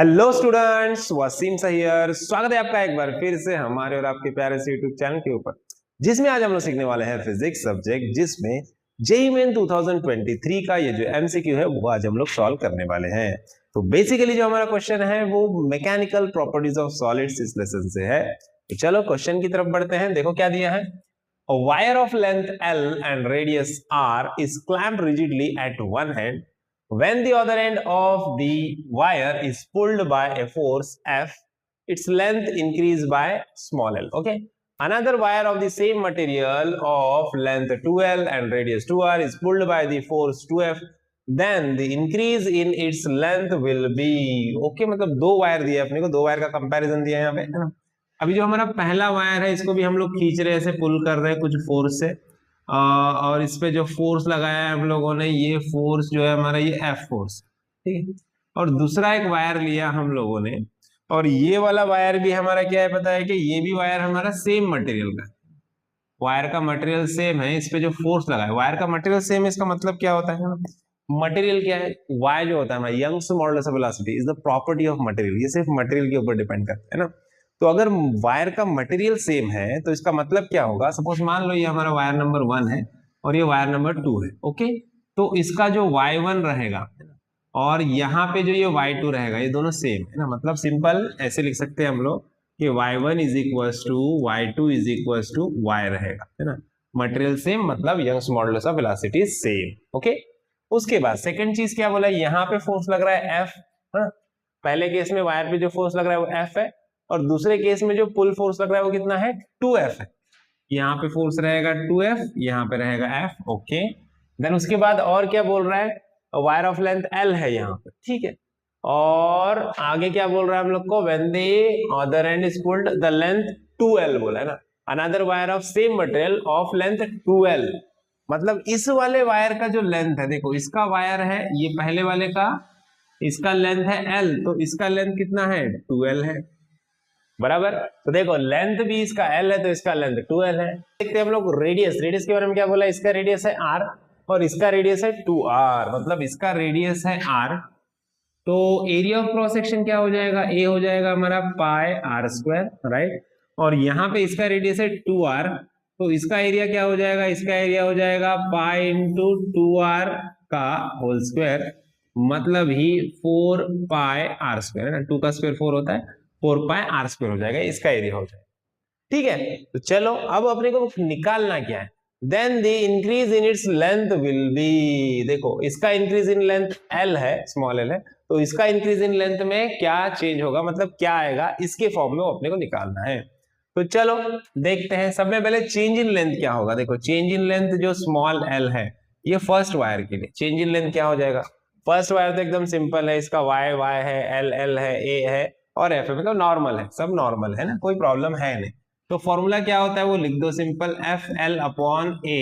Hello students, Wasim सहियर स्वागत है आपका एक बार फिर से हमारे और आपके प्यारे से यूट्यूब चैनल के ऊपर, जिसमें आज हम लोग सीखने वाले हैं फिजिक्स सब्जेक्ट, जिसमें जेईई मेन 2023 का ये जो एमसीक्यू है वो आज हम लोग सॉल्व करने वाले हैं। तो बेसिकली जो हमारा क्वेश्चन है वो मैकेनिकल प्रॉपर्टीज ऑफ सॉलिड्स इस लेसन से है। तो चलो क्वेश्चन की तरफ बढ़ते हैं। देखो क्या दिया है। A wire of length L and radius R is clamped rigidly at one end. When the other end of the wire is pulled by a force F, its length increases by small l. Okay. Another wire of the same material of length 2L and radius 2R is pulled by the force 2F. Then the increase in its length will be. Okay, मतलब दो wire दिए अपने को, दो wire का comparison दिया है यहाँ पे, है ना। अभी जो हमारा पहला वायर है इसको भी हम लोग खींच रहे हैं, ऐसे पुल कर रहे हैं कुछ फोर्स से, और इस पे जो फोर्स लगाया है हम लोगों ने, ये फोर्स जो है हमारा ये एफ फोर्स, ठीक है। और दूसरा एक वायर लिया हम लोगों ने, और ये वाला वायर भी हमारा क्या है पता है कि ये भी वायर हमारा सेम मटेरियल का, वायर का मटेरियल सेम है, इस पे जो फोर्स लगा है वायर का मटेरियल सेम है। इसका मतलब क्या होता है, मटेरियल क्या है, वाई जो होता है हमारा Young's modulus of velocity is the property of material, ये सिर्फ मटेरियल के ऊपर डिपेंड करता है ना। तो अगर वायर का मटेरियल सेम है तो इसका मतलब क्या होगा, सपोज मान लो ये हमारा वायर नंबर 1 है और ये वायर नंबर 2 है। ओके, तो इसका जो y1 रहेगा और यहाँ पे जो ये y2 रहेगा, ये दोनों सेम है ना। मतलब सिंपल ऐसे लिख सकते हैं हम लोग कि y1 is equals to y2 is equals to y रहेगा, है ना। मटेरियल सेम मतलब Young's modulus of velocity same. Okay, उसके बाद सेकंड चीज क्या बोला, यहाँ पे फोर्स लग रहा है F, हाँ? पहले केस में वायर पे जो फोर्स लग रहा है वो F है, और दूसरे केस में जो पुल फोर्स लग रहा है वो कितना है, 2F है। यहाँ पे फोर्स रहेगा 2F, यहाँ पे रहेगा F। ओके, देन उसके बाद और क्या बोल रहा है, वायर ऑफ लेंथ L है यहाँ पे, ठीक है। और आगे क्या बोल रहा है हम लोग को, when the other and is pulled the length 2L बोला है ना। Another wire of same material of length 2L, मतलब इस वाले वायर का जो लेंथ है, देखो इसका वायर है ये पहले वाले का, इसका लेंथ है L, तो इसका लेंथ कितना है, 2L है, बराबर। तो देखो लेंथ भी इसका L है तो इसका लेंथ 2L है। देखते हैं हम लोग रेडियस, रेडियस के बारे में क्या बोला, इसका रेडियस है R और इसका रेडियस है 2R, मतलब इसका रेडियस है R। तो एरिया ऑफ क्रॉस सेक्शन क्या हो जाएगा, A हो जाएगा हमारा पाई R स्क्वायर, राइट। और यहाँ पे इसका रेडियस है 2R, तो इसका एरिया क्या हो जाएगा, इसका एरिया हो जाएगा पाई इंटू 2R का होल स्क्वायर, मतलब ही 4 पाई R स्क्वायर है ना। 2 का स्क्वायर 4 होता है, 4 पाई R स्क्वायर हो जाएगा, इसका एरिया हो जाएगा, ठीक है। तो चलो अब अपने को निकालना क्या है, then the increase in its length will be, देखो इसका इंक्रीज इन लेंथ L है, स्मॉल l है, तो इसका इंक्रीज इन लेंथ में क्या चेंज होगा, मतलब क्या आएगा, इसके फॉर्म में अपने को निकालना है। तो चलो देखते हैं। सब में पहले चेंज इन लेंथ क्या होगा, देखो चेंज इन लेंथ जो स्मॉल l है ये फर्स्ट वायर के लिए, चेंज इन लेंथ क्या हो जाएगा, फर्स्ट वायर तो एकदम सिंपल है, इसका y है, l है, a है और f है, मतलब नॉर्मल है, सब नॉर्मल है ना, कोई प्रॉब्लम है नहीं। तो फॉर्मूला क्या होता है वो लिख दो, simple FL upon a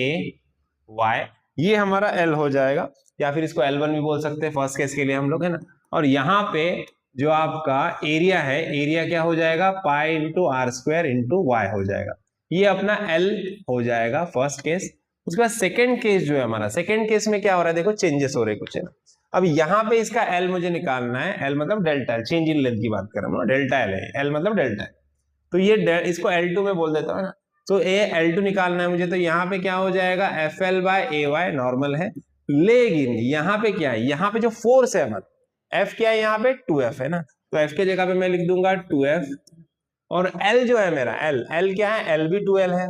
y, ये हमारा L हो जाएगा, या फिर इसको L1 भी बोल सकते हैं फर्स्ट केस के लिए हम लोग, है ना। और यहाँ पे जो आपका एरिया है, एरिया क्या हो जाएगा, pi into R square into y हो जाएगा, ये अपना L हो जाएगा फर्स्ट केस। उसके बाद सेकेंड केस जो है हमारा, सेकेंड केस में क्या हो रहा है, देखो चेंजेस हो रहे कुछ, है ना। अब यहाँ पे इसका L मुझे निकालना है, L मतलब delta L, change in length की बात कर रहा हूँ, डेल्टा L है, L मतलब डेल्टा है, तो ये इसको L2 में बोल देता हूँ ना। तो L2 निकालना है मुझे, तो यहाँ पे क्या हो जाएगा, FL बाय AY नॉर्मल है, लेकिन यहाँ पे क्या है, यहाँ पे जो फोर्स है हमारा F क्या है, यहाँ पे 2F है ना, तो F के जगह पे मैं लिख दूंगा 2F, और L जो है मेरा L क्या है, L भी 2L है,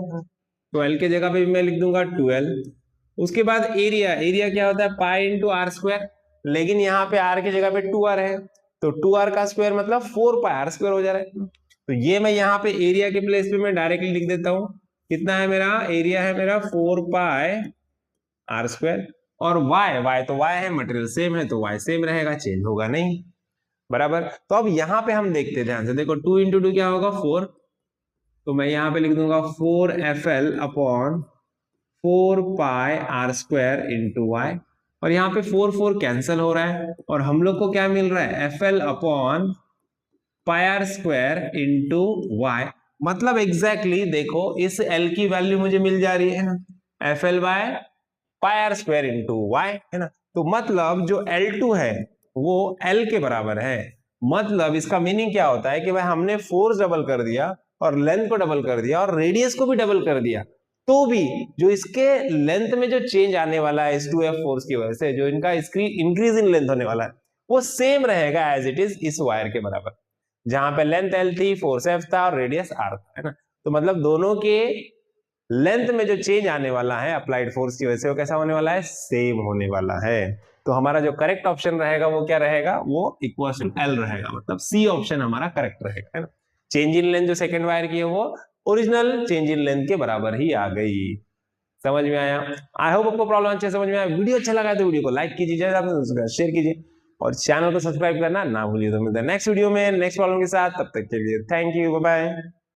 तो L के जगह पे भी मैं लिख दूंगा 2L। उसके बाद एरिया, एरिया क्या होता है, पाई इंटू R स्क्वायर, लेकिन यहाँ पे R की जगह पे 2R है, तो 2R का स्क्वायर मतलब 4 पाई R स्क्वायर हो जा रहा है। तो ये मैं यहाँ पे एरिया के प्लेस पे मैं डायरेक्टली लिख देता हूँ, कितना है मेरा एरिया, है मेरा 4 पाई R स्क्वायर, और y तो y है, मटेरियल सेम है तो y सेम रहेगा, चेंज होगा नहीं, बराबर। तो अब यहाँ पे हम देखते हैं ध्यान से, देखो 2 इंटू 2 क्या होगा 4, तो मैं यहाँ पे लिख दूंगा 4FL अपॉन 4 पाई R स्क्वायर इंटू y, और यहाँ पे 4 4 कैंसिल हो रहा है, और हम लोग को क्या मिल रहा है, FL upon pi R square into y, मतलब एग्जैक्टली देखो इस L की वैल्यू मुझे मिल जा रही है ना, FL by pi R square into y, है ना। तो मतलब जो L2 है वो L के बराबर है, मतलब इसका मीनिंग क्या होता है कि भाई हमने फोर्स डबल कर दिया और लेंथ को डबल कर दिया और रेडियस को भी डबल कर दिया, तो भी जो इसके लेंथ में जो चेंज आने वाला है H2F फोर्स की वजह से, जो इनका इंक्रीज इन लेंथ होने वाला है, वो सेम रहेगा एज इट इज इस वायर के बराबर। जहां पे लेंथ L थी, फोर्स F था और रेडियस R था, है ना। तो मतलब दोनों के लेंथ में जो चेंज आने वाला है अप्लाइड फोर्स की वजह से, वो कैसा होने वाला है, सेम होने वाला है। तो हमारा जो करेक्ट ऑप्शन रहेगा वो क्या रहेगा, वो इक्वल टू L रहेगा, मतलब सी ऑप्शन हमारा करेक्ट रहेगा, है ना। चेंज इन लेंथ जो सेकंड वायर की है वो ओरिजिनल चेंज इन लेंथ के बराबर ही आ गई। समझ में आया? आई होप आपको प्रॉब्लम अच्छे समझ में आया। वीडियो अच्छा लगा तो वीडियो को लाइक कीजिए, ज्यादा शेयर कीजिए और चैनल को सब्सक्राइब करना ना भूलिए। तो मिलते हैं नेक्स्ट वीडियो में नेक्स्ट प्रॉब्लम के साथ, तब तक के लिए थैंक यू, बाय बाय।